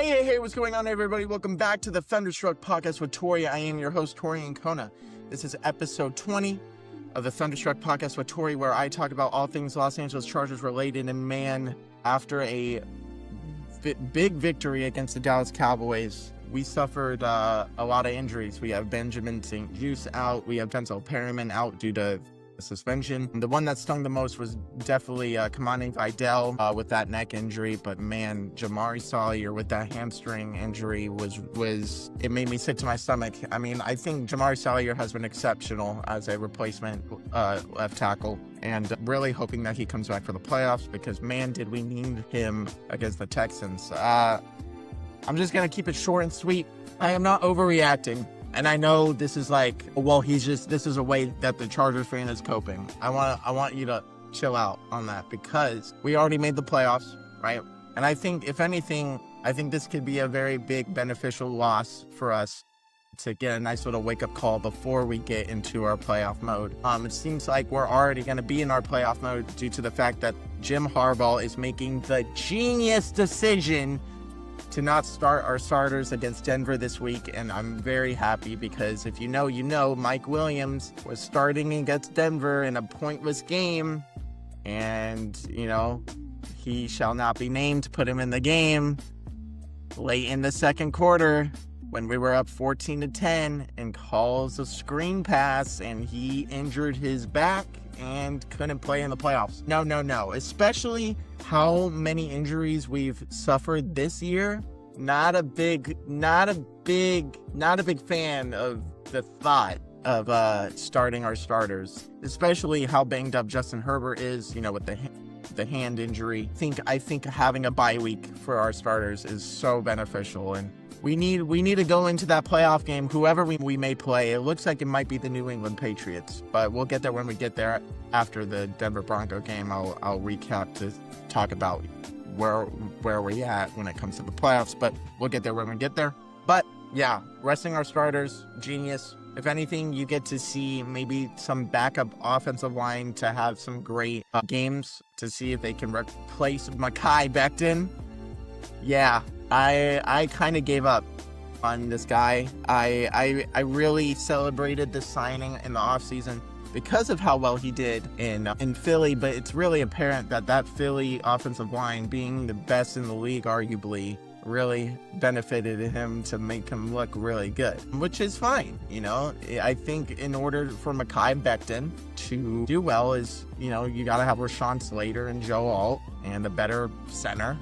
Hey, what's going on, everybody? Welcome back to the Thunderstruck Podcast with Tori. I am your host, Tori Ancona. This is episode 20 of the Thunderstruck Podcast with Tori, where I talk about all things Los Angeles Chargers related. And man, after a big victory against the Dallas Cowboys, we suffered a lot of injuries. We have Benjamin St-Juste out. We have Denzel Perryman out due to suspension. The one that stung the most was definitely Kamani Vidal with that neck injury, but man, Jamari Salyer with that hamstring injury was it made me sick to my stomach. I mean, I think Jamari Salyer has been exceptional as a replacement left tackle, and really hoping that he comes back for the playoffs, because man, did we need him against the Texans. I'm just gonna keep it short and sweet. I am not overreacting. And I know this is like, well, this is a way that the Chargers fan is coping. I want you to chill out on that, because we already made the playoffs, right? And I think, if anything, this could be a very big beneficial loss for us to get a nice little wake-up call before we get into our playoff mode. It seems like we're already going to be in our playoff mode due to the fact that Jim Harbaugh is making the genius decision to not start our starters against Denver this week, and I'm very happy, because if you know, Mike Williams was starting against Denver in a pointless game, and he shall not be named, put him in the game late in the second quarter when we were up 14-10, and calls a screen pass, and he injured his back and couldn't play in the playoffs. No. Especially how many injuries we've suffered this year. Not a big fan of the thought of starting our starters, especially how banged up Justin Herbert is, with the hand injury. I think having a bye week for our starters is so beneficial, and we need to go into that playoff game, whoever we may play. It looks like it might be the New England Patriots, but we'll get there when we get there. After the Denver Bronco game, I'll recap to talk about where we're at when it comes to the playoffs, but we'll get there when we get there. But yeah, resting our starters, genius. If anything, you get to see maybe some backup offensive line to have some great games to see if they can replace Mekhi Becton. Yeah, I kind of gave up on this guy. I really celebrated this signing in the offseason because of how well he did in Philly, but it's really apparent that Philly offensive line, being the best in the league arguably, really benefited him to make him look really good, which is fine. I think in order for Mekhi Becton to do well is, you got to have Rashawn Slater and Joe Alt and a better center,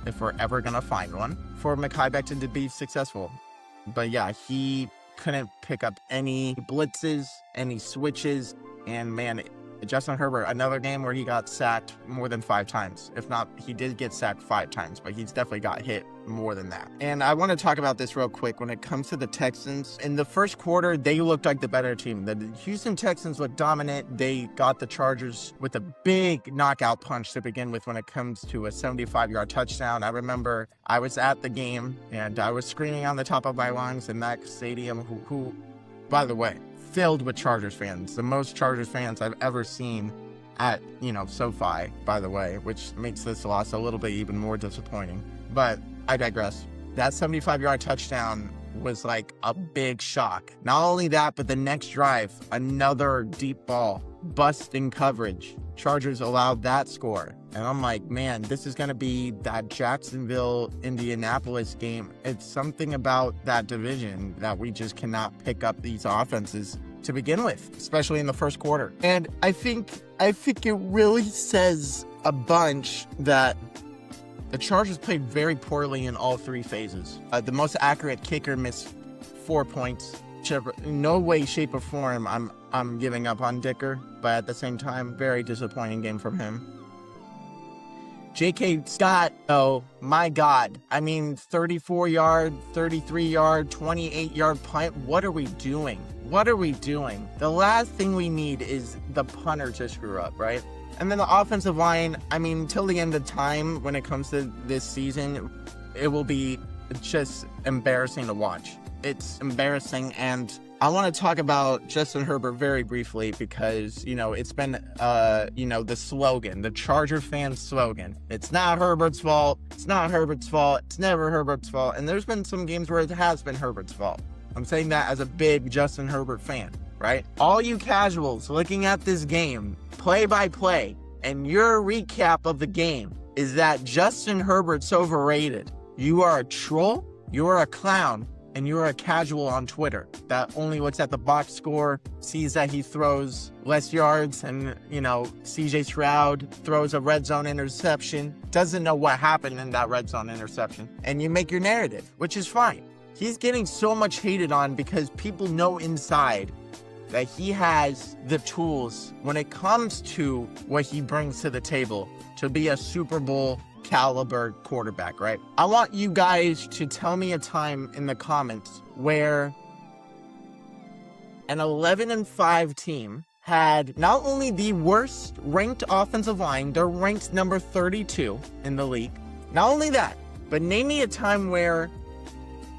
if we're ever going to find one, for Mekhi Becton to be successful. But yeah, he couldn't pick up any blitzes, any switches, and man, Justin Herbert, another game where he got sacked more than 5 times. If not, he did get sacked 5 times, but he's definitely got hit more than that. And I want to talk about this real quick. When it comes to the Texans, in the first quarter, they looked like the better team. The Houston Texans looked dominant. They got the Chargers with a big knockout punch to begin with when it comes to a 75-yard touchdown. I remember I was at the game, and I was screaming on the top of my lungs in that stadium, who by the way, filled with Chargers fans, the most Chargers fans I've ever seen at, SoFi, by the way, which makes this loss a little bit even more disappointing. But I digress. That 75-yard touchdown was like a big shock. Not only that, but the next drive, another deep ball, busting coverage. Chargers allowed that score. And I'm like, man, this is going to be that Jacksonville-Indianapolis game. It's something about that division that we just cannot pick up these offenses to begin with, especially in the first quarter. And I think it really says a bunch that the Chargers played very poorly in all 3 phases. The most accurate kicker missed 4 points. No way, shape, or form I'm giving up on Dicker, but at the same time, very disappointing game from him. J.K. Scott, oh my God. I mean, 34-yard, 33-yard, 28-yard punt. What are we doing? The last thing we need is the punter to screw up, right? And then the offensive line, I mean, till the end of time, when it comes to this season, it will be just embarrassing to watch. It's embarrassing, and I want to talk about Justin Herbert very briefly because, it's been, the slogan, the Charger fan slogan. It's not Herbert's fault. It's not Herbert's fault. It's never Herbert's fault. And there's been some games where it has been Herbert's fault. I'm saying that as a big Justin Herbert fan, right? All you casuals looking at this game, play by play, and your recap of the game is that Justin Herbert's overrated. You are a troll, you are a clown, and you're a casual on Twitter that only looks at the box score, sees that he throws less yards, and, CJ Stroud throws a red zone interception, doesn't know what happened in that red zone interception, and you make your narrative, which is fine. He's getting so much hated on because people know inside that he has the tools when it comes to what he brings to the table to be a Super Bowl caliber quarterback, right? I want you guys to tell me a time in the comments where an 11-5 team had not only the worst ranked offensive line, they're ranked number 32 in the league. Not only that, but name me a time where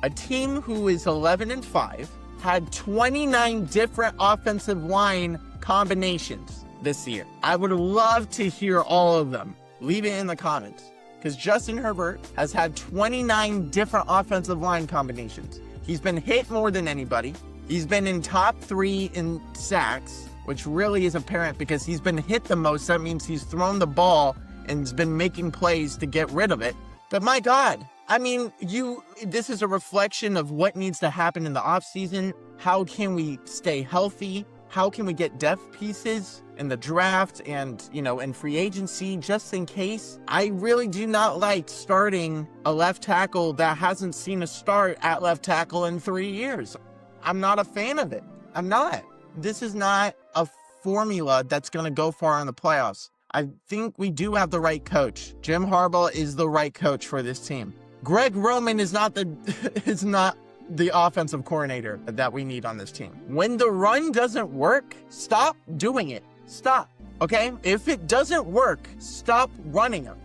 a team who is 11-5 had 29 different offensive line combinations this year. I would love to hear all of them. Leave it in the comments. Because Justin Herbert has had 29 different offensive line combinations. He's been hit more than anybody. He's been in top 3 in sacks, which really is apparent because he's been hit the most. That means he's thrown the ball and has been making plays to get rid of it. But my God, this is a reflection of what needs to happen in the offseason. How can we stay healthy? How can we get depth pieces in the draft and, in free agency just in case? I really do not like starting a left tackle that hasn't seen a start at left tackle in 3 years. I'm not a fan of it. I'm not. This is not a formula that's going to go far in the playoffs. I think we do have the right coach. Jim Harbaugh is the right coach for this team. Greg Roman is not the offensive coordinator that we need on this team. When the run doesn't work, stop doing it. Stop, okay? If it doesn't work, stop running it.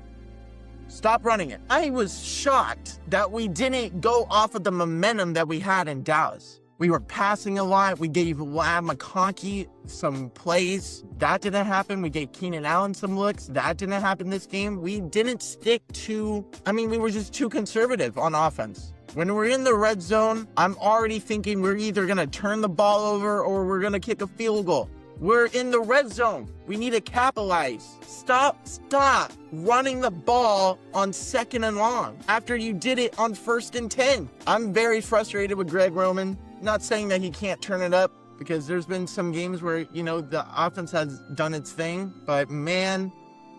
Stop running it. I was shocked that we didn't go off of the momentum that we had in Dallas. We were passing a lot. We gave Lab McConkey some plays. That didn't happen. We gave Keenan Allen some looks. That didn't happen this game. We didn't stick to, we were just too conservative on offense. When we're in the red zone, I'm already thinking we're either going to turn the ball over or we're going to kick a field goal. We're in the red zone. We need to capitalize. Stop running the ball on 2nd and long after you did it on 1st and 10. I'm very frustrated with Greg Roman. Not saying that he can't turn it up because there's been some games where, the offense has done its thing. But man,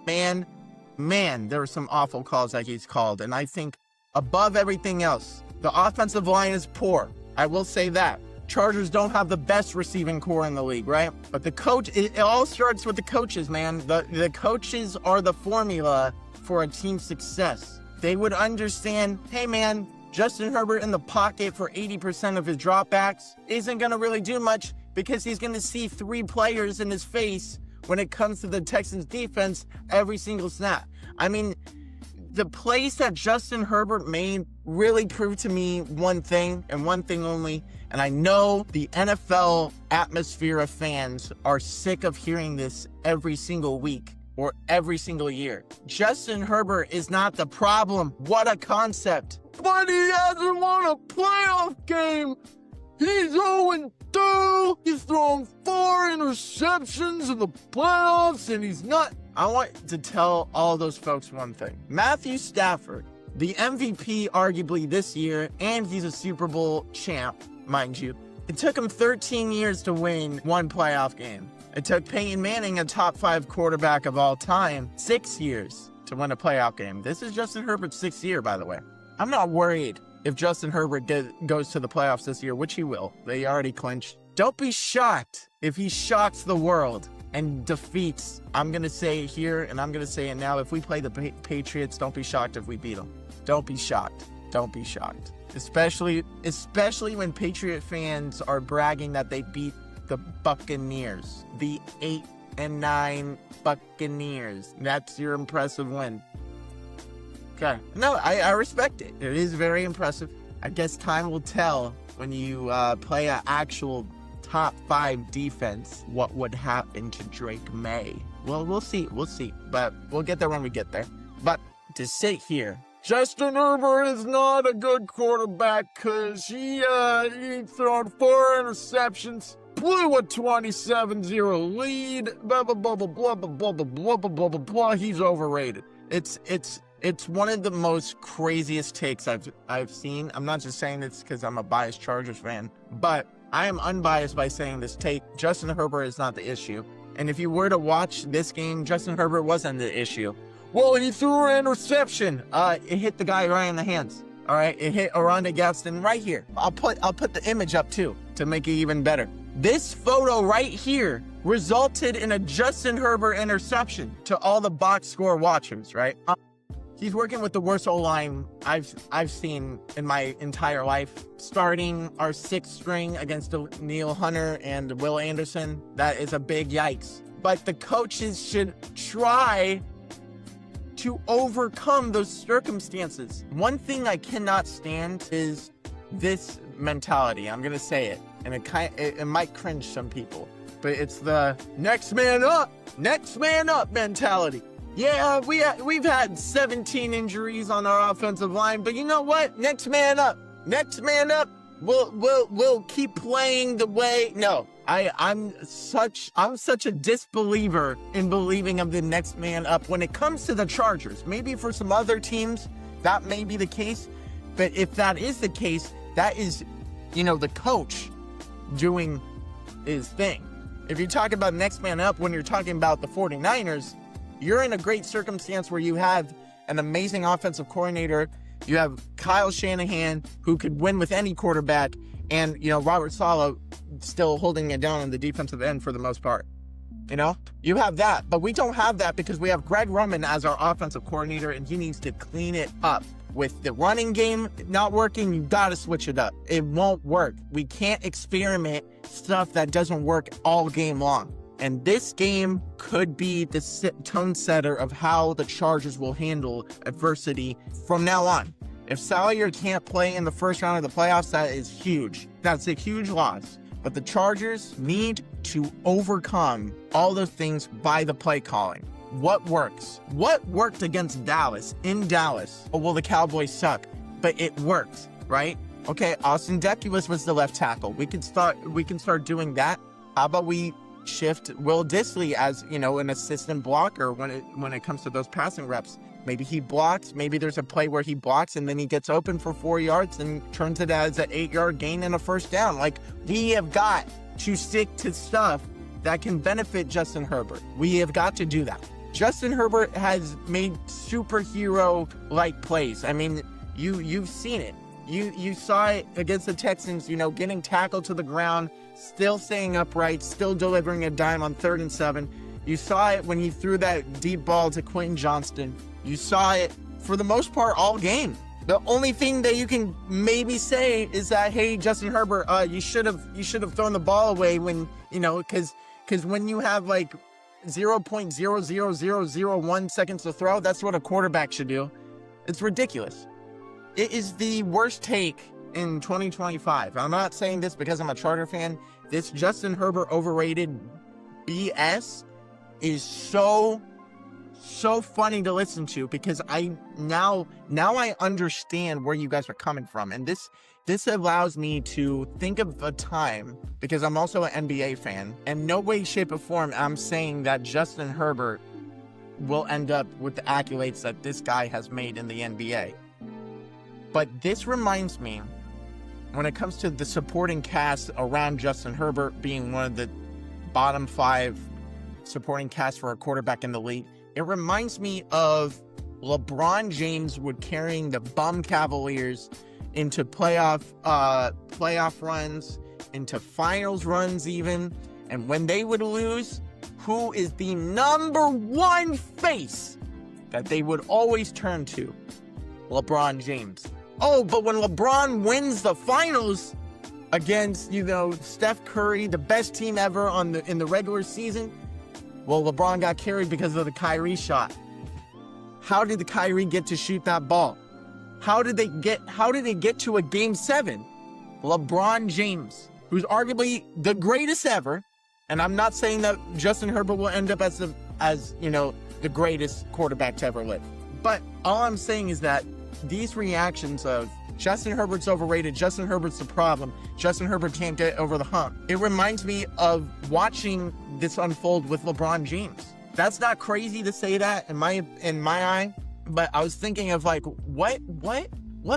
there were some awful calls that he's called. And I think above everything else, the offensive line is poor. I will say that. Chargers don't have the best receiving core in the league, right? But the coach, it all starts with the coaches, man. The coaches are the formula for a team's success. They would understand, hey, man, Justin Herbert in the pocket for 80% of his dropbacks isn't going to really do much because he's going to see 3 players in his face when it comes to the Texans defense every single snap. The plays that Justin Herbert made really proved to me one thing and one thing only. And I know the NFL atmosphere of fans are sick of hearing this every single week or every single year. Justin Herbert is not the problem. What a concept. But he hasn't won a playoff game. He's 0-2. He's thrown 4 interceptions in the playoffs, and he's not. I want to tell all those folks one thing. Matthew Stafford, the MVP arguably this year, and he's a Super Bowl champ, mind you. It took him 13 years to win 1 playoff game. It took Peyton Manning, a top 5 quarterback of all time, 6 years to win a playoff game. This is Justin Herbert's 6th year, by the way. I'm not worried if Justin Herbert goes to the playoffs this year, which he will. They already clinched. Don't be shocked if he shocks the world and defeats. I'm going to say it here, and I'm going to say it now. If we play the Patriots, don't be shocked if we beat them. Don't be shocked. Don't be shocked. Especially when Patriot fans are bragging that they beat the Buccaneers. The 8-9 Buccaneers. That's your impressive win. Okay. No, I respect it. It is very impressive. I guess time will tell when you play an actual top 5 defense, what would happen to Drake May? Well, we'll see, but we'll get there when we get there. But to sit here, Justin Herbert is not a good quarterback because he thrown 4 interceptions, blew a 27-0 lead, blah, blah, blah, blah, blah, blah, blah, blah, blah, blah, blah, blah. He's overrated. It's one of the most craziest takes I've seen. I'm not just saying this because I'm a biased Chargers fan, but I am unbiased by saying this take. Justin Herbert is not the issue. And if you were to watch this game, Justin Herbert wasn't the issue. Well, he threw an interception. It hit the guy right in the hands. All right, it hit Aranda Gaston right here. I'll put the image up too to make it even better. This photo right here resulted in a Justin Herbert interception to all the box score watchers, right? He's working with the worst O-line I've seen in my entire life. Starting our 6th string against Neil Hunter and Will Anderson, that is a big yikes. But the coaches should try to overcome those circumstances. One thing I cannot stand is this mentality. I'm gonna say it, and it might cringe some people, but it's the next man up mentality. Yeah, we've had 17 injuries on our offensive line, but you know what? Next man up. We'll keep playing the way. No, I'm such a disbeliever in believing of the next man up when it comes to the Chargers. Maybe for some other teams that may be the case, but if that is the case, that is, the coach doing his thing. If you're talking about next man up when you're talking about the 49ers, you're in a great circumstance where you have an amazing offensive coordinator. You have Kyle Shanahan, who could win with any quarterback, and, Robert Saleh still holding it down on the defensive end for the most part. You have that, but we don't have that because we have Greg Roman as our offensive coordinator, and he needs to clean it up. With the running game not working, you got to switch it up. It won't work. We can't experiment stuff that doesn't work all game long. And this game could be the tone setter of how the Chargers will handle adversity from now on. If Salyer can't play in the first round of the playoffs, that is huge. That's a huge loss. But the Chargers need to overcome all those things by the play calling. What works? What worked against Dallas in Dallas? Oh, well, the Cowboys suck, but it worked, right? Okay, Austin Deculus was the left tackle. We can start doing that. How about we shift Will Dissly as, an assistant blocker when it comes to those passing reps? Maybe he blocks. Maybe there's a play where he blocks and then he gets open for 4 yards and turns it as an 8-yard gain and a first down. Like, we have got to stick to stuff that can benefit Justin Herbert. We have got to do that. Justin Herbert has made superhero-like plays. I mean, you've seen it. You saw it against the Texans, getting tackled to the ground, still staying upright, still delivering a dime on 3rd and 7. You saw it when he threw that deep ball to Quentin Johnston. You saw it for the most part all game. The only thing that you can maybe say is that, hey, Justin Herbert, you should have thrown the ball away when, because when you have like 0.00001 seconds to throw, that's what a quarterback should do. It's ridiculous. It is the worst take in 2025. I'm not saying this because I'm a Charger fan. This Justin Herbert overrated BS is so funny to listen to because I now I understand where you guys are coming from. And this allows me to think of a time, because I'm also an NBA fan, and no way, shape, or form I'm saying that Justin Herbert will end up with the accolades that this guy has made in the NBA. But this reminds me, when it comes to the supporting cast around Justin Herbert being one of the bottom 5 supporting cast for a quarterback in the league, it reminds me of LeBron James carrying the bum Cavaliers into playoff runs, into finals runs even. And when they would lose, who is the number 1 face that they would always turn to? LeBron James. Oh, but when LeBron wins the finals against, Steph Curry, the best team ever in the regular season, well, LeBron got carried because of the Kyrie shot. How did the Kyrie get to shoot that ball? How did they get to a game 7? LeBron James, who's arguably the greatest ever. And I'm not saying that Justin Herbert will end up as the greatest quarterback to ever live. But all I'm saying is that these reactions of Justin Herbert's overrated, Justin Herbert's the problem, Justin Herbert can't get over the hump, it reminds me of watching this unfold with LeBron James. That's not crazy to say that in my eye, but I was thinking of like what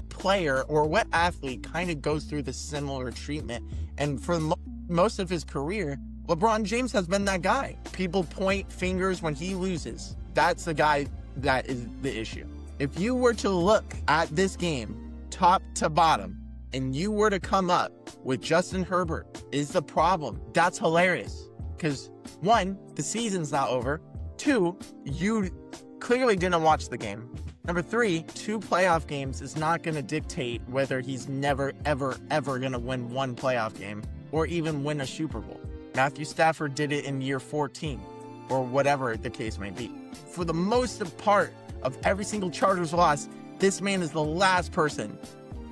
player or what athlete kind of goes through this similar treatment. And for most of his career, LeBron James has been that guy. People point fingers when he loses. That's the guy that is the issue. If you were to look at this game, top to bottom, and you were to come up with Justin Herbert is the problem, that's hilarious. Because 1, the season's not over. 2, you clearly didn't watch the game. Number 3, 2 playoff games is not going to dictate whether he's never, ever, ever going to win one playoff game or even win a Super Bowl. Matthew Stafford did it in year 14 or whatever the case may be. For the most part of every single Chargers loss, this man is the last person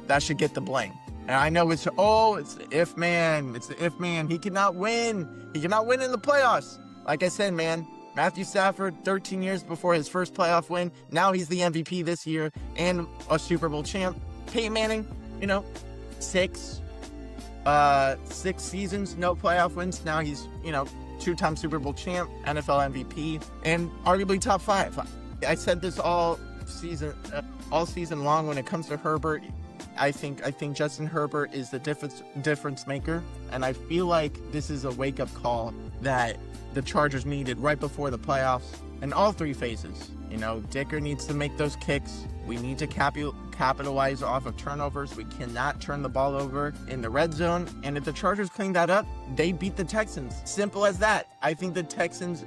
that should get the blame. And I know it's the if man. It's the if man. He cannot win. He cannot win in the playoffs. Like I said, man, Matthew Stafford, 13 years before his first playoff win. Now he's the MVP this year and a Super Bowl champ. Peyton Manning, 6 seasons, no playoff wins. Now he's, 2-time Super Bowl champ, NFL MVP, and arguably top 5. I said this all season long when it comes to Herbert. I think Justin Herbert is the difference maker, and I feel like this is a wake-up call that the Chargers needed right before the playoffs in all 3 phases. Dicker needs to make those kicks. We need to capitalize off of turnovers. We cannot turn the ball over in the red zone. And if the Chargers clean that up, they beat the Texans. Simple as that. I think the Texans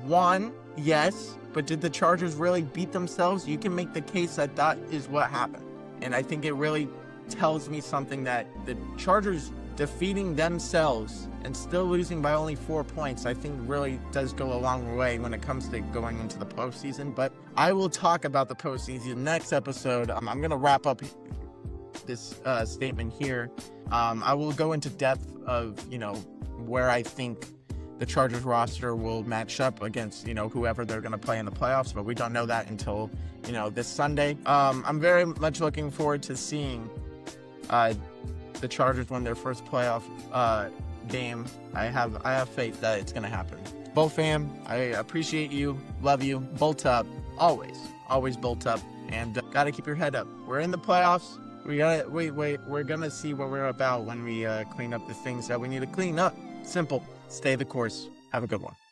won, yes, but did the Chargers really beat themselves? You can make the case that that is what happened. And I think it really tells me something that the Chargers defeating themselves and still losing by only 4 points, I think really does go a long way when it comes to going into the postseason. But I will talk about the postseason next episode. I'm going to wrap up this statement here. I will go into depth of, where I think the Chargers roster will match up against, whoever they're going to play in the playoffs, but we don't know that until, this Sunday. I'm very much looking forward to seeing the Chargers win their first playoff game. I have faith that it's going to happen. Bull fam, I appreciate you, love you, bolt up, always bolt up, and gotta keep your head up. We're in the playoffs. We're gonna see what we're about when we clean up the things that we need to clean up. Simple. Stay the course. Have a good one.